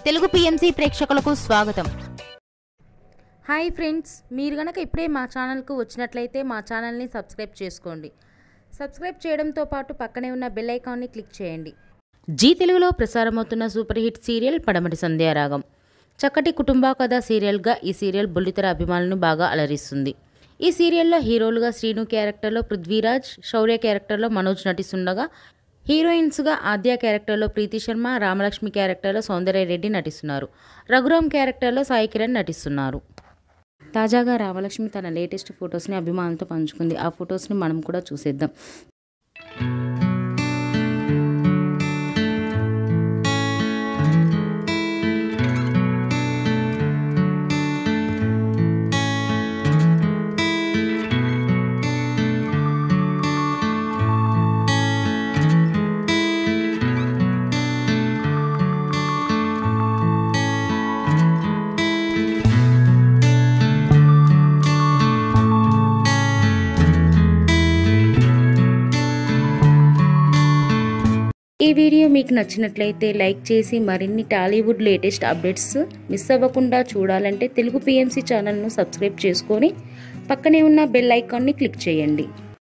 Telugu PMC ప్రేక్షకులకు స్వాగతం. Hi friends, మీరు గనక ఇప్పుడే మా ఛానల్కు వచ్చినట్లయితే మా ఛానల్ని సబ్స్క్రైబ్ చేసుకోండి. సబ్స్క్రైబ్ చేయడంతో పాటు పక్కనే ఉన్న బెల్ ఐకాన్ని క్లిక్ చేయండి. జీ తెలుగులో ప్రసారమవుతున్న సూపర్ హిట్ సీరియల్ పడమటి సంధ్యారాగం. చక్కటి కుటుంబ కథ సీరియల్గా ఈ సీరియల్ బుల్లితెర అభిమానులను బాగా అలరిస్తుంది. ఈ సీరియల్లో హీరోలుగా శ్రీను క్యారెక్టర్లో పృథ్వీరాజ్, శౌర్య క్యారెక్టర్లో మనోజ్ నటిస్తుండగా హీరోయిన్స్గా ఆద్య క్యారెక్టర్లో ప్రీతి శర్మ, రామలక్ష్మి క్యారెక్టర్లో సౌందర్య రెడ్డి నటిస్తున్నారు. రఘురామ్ క్యారెక్టర్లో సాయి కిరణ్ నటిస్తున్నారు. తాజాగా రామలక్ష్మి తన లేటెస్ట్ ఫొటోస్ని అభిమానులతో పంచుకుంది. ఆ ఫొటోస్ని మనం కూడా చూసేద్దాం. ఈ వీడియో మీకు నచ్చినట్లయితే లైక్ చేసి మరిన్ని టాలీవుడ్ లేటెస్ట్ అప్డేట్స్ మిస్ అవ్వకుండా చూడాలంటే తెలుగు పిఎంసి ఛానల్ను సబ్స్క్రైబ్ చేసుకొని పక్కనే ఉన్న బెల్ ఐకాన్ని క్లిక్ చేయండి.